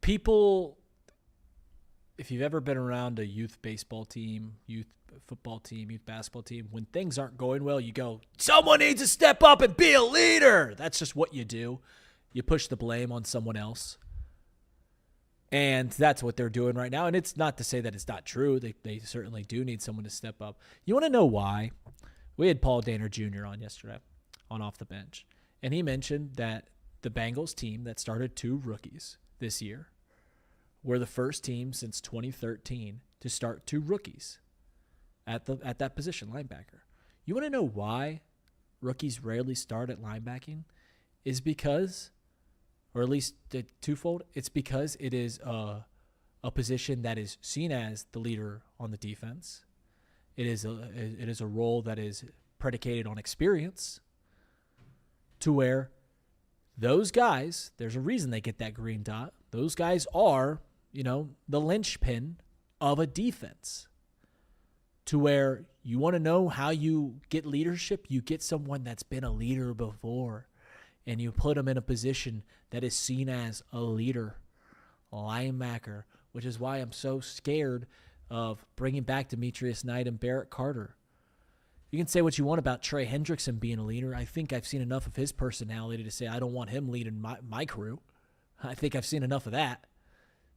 People, if you've ever been around a youth baseball team, youth football team, youth basketball team, when things aren't going well, you go, someone needs to step up and be a leader. That's just what you do. You push the blame on someone else. And that's what they're doing right now. And it's not to say that it's not true. They certainly do need someone to step up. You want to know why? We had Paul Danner Jr. on yesterday on Off the Bench. And he mentioned that the Bengals team that started 2 rookies this year were the first team since 2013 to start 2 rookies at that position, linebacker. You want to know why rookies rarely start at linebacking? Is because, or at least twofold, it's because it is a position that is seen as the leader on the defense. It is a role that is predicated on experience, to where those guys, there's a reason they get that green dot. Those guys are, the linchpin of a defense, to where you want to know how you get leadership. You get someone that's been a leader before, and you put them in a position that is seen as a leader, linebacker, which is why I'm so scared of bringing back Demetrius Knight and Barrett Carter. You can say what you want about Trey Hendrickson being a leader. I think I've seen enough of his personality to say I don't want him leading my crew. I think I've seen enough of that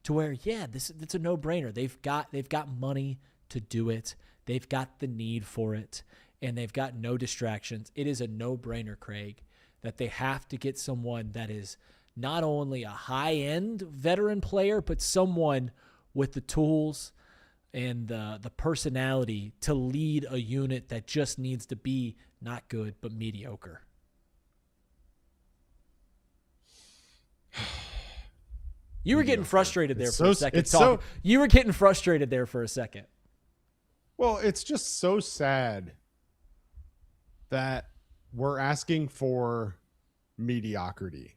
to where, it's a no-brainer. They've got money to do it. They've got the need for it, and they've got no distractions. It is a no-brainer, Craig, that they have to get someone that is not only a high-end veteran player, but someone with the tools, and the personality to lead a unit that just needs to be not good but mediocre. You were getting frustrated there for a second. You were getting frustrated there for a second. Well, it's just so sad that we're asking for mediocrity.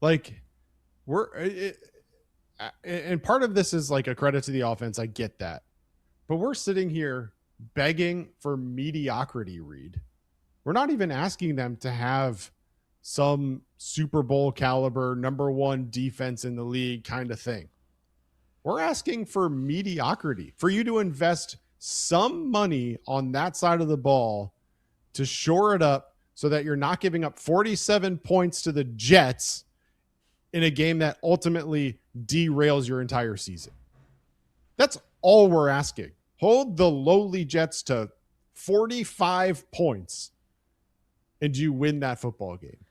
Like, and part of this is like a credit to the offense. I get that. But we're sitting here begging for mediocrity, Reed. We're not even asking them to have some Super Bowl caliber #1 defense in the league kind of thing. We're asking for mediocrity, for you to invest some money on that side of the ball to shore it up so that you're not giving up 47 points to the Jets in a game that ultimately derails your entire season. That's all we're asking. Hold the lowly Jets to 45 points and you win that football game.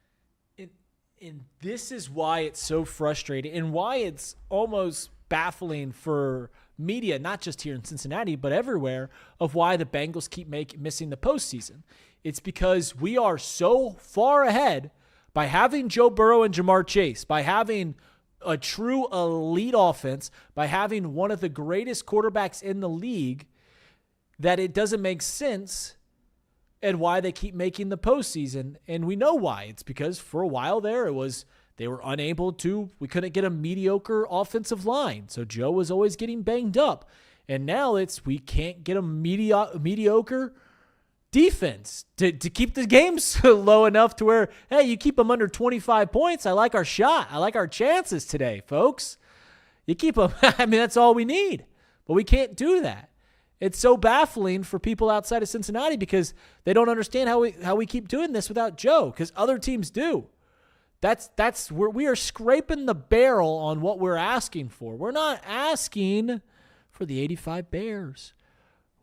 And this is why it's so frustrating and why it's almost baffling for media, not just here in Cincinnati, but everywhere, of why the Bengals keep missing the postseason. It's because we are so far ahead by having Joe Burrow and Jamar Chase, by having a true elite offense, by having one of the greatest quarterbacks in the league, that it doesn't make sense and why they keep making the postseason. And we know why. It's because for a while there, they were unable to, we couldn't get a mediocre offensive line. So Joe was always getting banged up. And now we can't get a mediocre defense to keep the games low enough to where, hey, you keep them under 25 points. I like our shot. I like our chances today, folks. You keep them. I mean, that's all we need. But we can't do that. It's so baffling for people outside of Cincinnati because they don't understand how we keep doing this without Joe, because other teams do. That's where we are scraping the barrel on what we're asking for. We're not asking for the 85 Bears.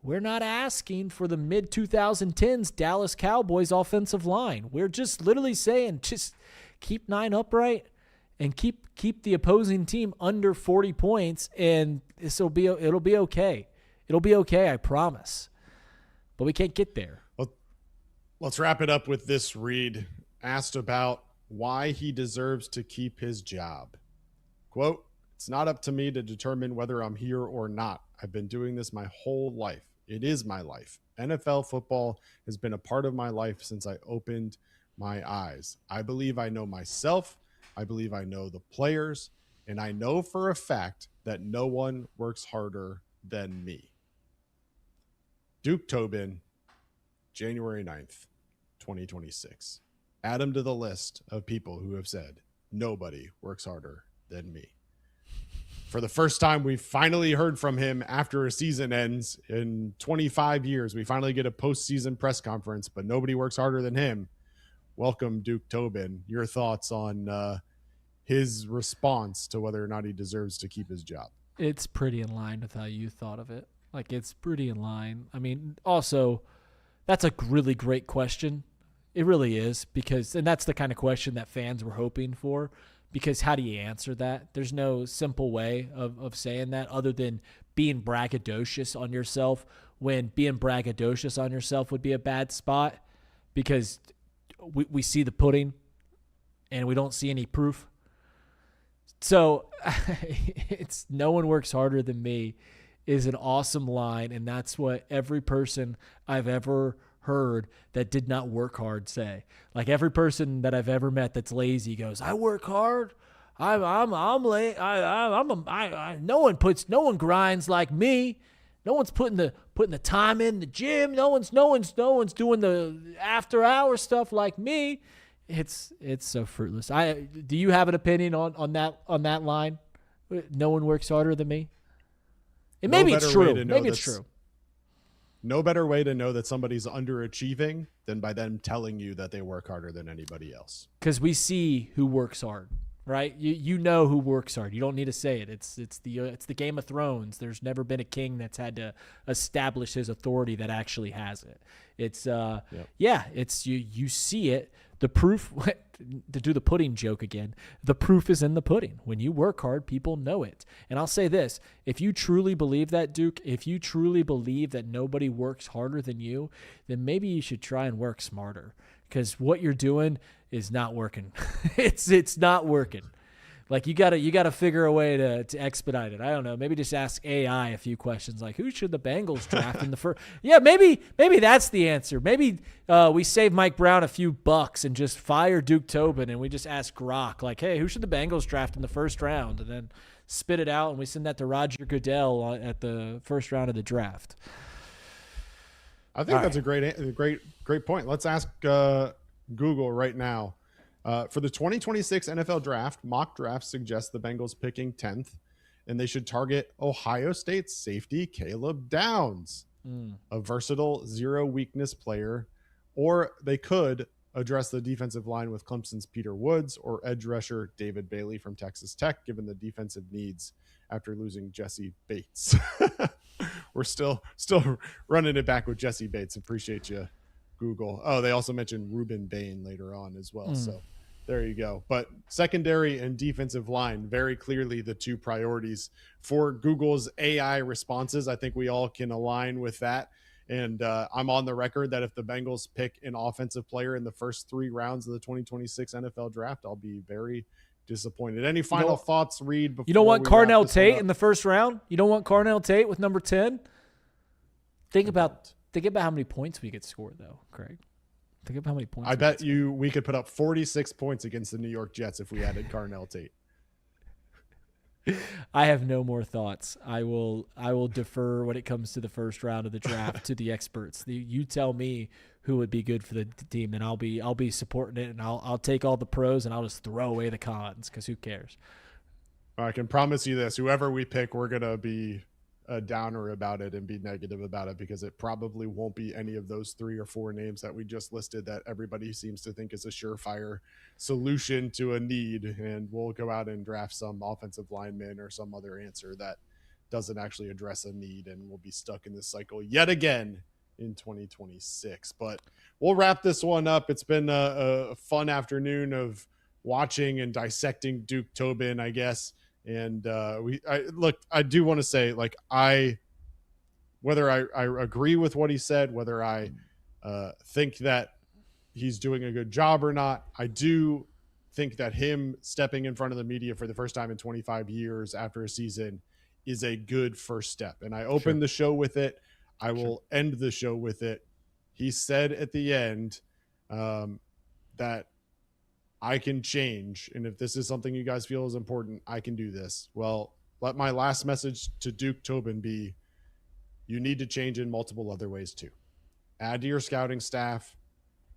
We're not asking for the mid-2010s Dallas Cowboys offensive line. We're just literally saying just keep 9 upright and keep the opposing team under 40 points, and it'll be okay. It'll be okay, I promise. But we can't get there. Well, let's wrap it up with this. Reed asked about why he deserves to keep his job. Quote, "It's not up to me to determine whether I'm here or not. I've been doing this my whole life. It is my life. NFL football has been a part of my life since I opened my eyes. I believe I know myself. I believe I know the players. And I know for a fact that no one works harder than me." Duke Tobin, January 9th, 2026. Add him to the list of people who have said, nobody works harder than me. For the first time, we finally heard from him after a season ends in 25 years. We finally get a postseason press conference, but nobody works harder than him. Welcome, Duke Tobin. Your thoughts on his response to whether or not he deserves to keep his job? It's pretty in line with how you thought of it. Like, it's pretty in line. I mean, also, that's a really great question. It really is, and that's the kind of question that fans were hoping for, because how do you answer that? There's no simple way of saying that other than being braggadocious on yourself, when being braggadocious on yourself would be a bad spot, because we see the pudding and we don't see any proof. So it's no one works harder than me is an awesome line, and that's what every person I've ever heard that did not work hard say. Like, every person that I've ever met that's lazy goes, "I work hard. I'm late. No one grinds like me. No one's putting the time in the gym. No one's doing the after hour stuff like me." It's so fruitless. Do you have an opinion on that line? No one works harder than me. Maybe it's true. Maybe it's true. No better way to know that somebody's underachieving than by them telling you that they work harder than anybody else. Because we see who works hard, right? You know who works hard. You don't need to say it. It's the Game of Thrones. There's never been a king that's had to establish his authority that actually has it. It's it's you see it The proof, to do the pudding joke again, the proof is in the pudding. When you work hard, people know it. And I'll say this, if you truly believe that, Duke, if you truly believe that nobody works harder than you, then maybe you should try and work smarter, because what you're doing is not working. It's not working. Like you gotta figure a way to expedite it. I don't know. Maybe just ask AI a few questions like, who should the Bengals draft in the first? Yeah, maybe that's the answer. Maybe we save Mike Brown a few bucks and just fire Duke Tobin, and we just ask Grok like, hey, who should the Bengals draft in the first round? And then spit it out, and we send that to Roger Goodell at the first round of the draft. I think that's a great point. Let's ask Google right now. For the 2026 NFL draft, mock drafts suggest the Bengals picking 10th, and they should target Ohio State safety Caleb Downs, a versatile zero-weakness player, or they could address the defensive line with Clemson's Peter Woods or edge rusher David Bailey from Texas Tech, given the defensive needs after losing Jesse Bates. We're still running it back with Jesse Bates. Appreciate you, Google. Oh, they also mentioned Ruben Bain later on as well. So there you go. But secondary and defensive line, very clearly the two priorities for Google's AI responses. I think we all can align with that. And I'm on the record that if the Bengals pick an offensive player in the first 3 rounds of the 2026 NFL draft, I'll be very disappointed. Any final thoughts, Reed? You don't want Carnell Tate in the first round? You don't want Carnell Tate with number 10? Think about how many points we could score, though, Craig. Think of how many points. I bet you we could put up 46 points against the New York Jets if we added Carnell Tate. I have no more thoughts. I will defer when it comes to the first round of the draft to the experts. You tell me who would be good for the team, and I'll be supporting it, and I'll take all the pros and I'll just throw away the cons, because who cares? I can promise you this: whoever we pick, we're gonna be a downer about it and be negative about it, because it probably won't be any of those 3 or 4 names that we just listed that everybody seems to think is a surefire solution to a need. And we'll go out and draft some offensive lineman or some other answer that doesn't actually address a need, and we'll be stuck in this cycle yet again in 2026. But we'll wrap this one up. It's been a fun afternoon of watching and dissecting Duke Tobin, I guess. And I do want to say, like, whether I agree with what he said, whether I think that he's doing a good job or not, I do think that him stepping in front of the media for the first time in 25 years after a season is a good first step. And I opened the show with it. I will end the show with it. He said at the end that I can change. And if this is something you guys feel is important, I can do this. Well, let my last message to Duke Tobin be, you need to change in multiple other ways too. Add to your scouting staff,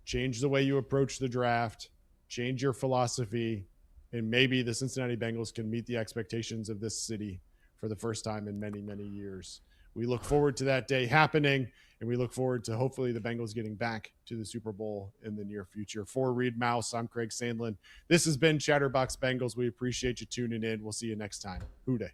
change the way you approach the draft, change your philosophy, and maybe the Cincinnati Bengals can meet the expectations of this city for the first time in many, many years. We look forward to that day happening, and we look forward to hopefully the Bengals getting back to the Super Bowl in the near future. For Reed Mouse, I'm Craig Sandlin. This has been Chatterbox Bengals. We appreciate you tuning in. We'll see you next time. Hoo day.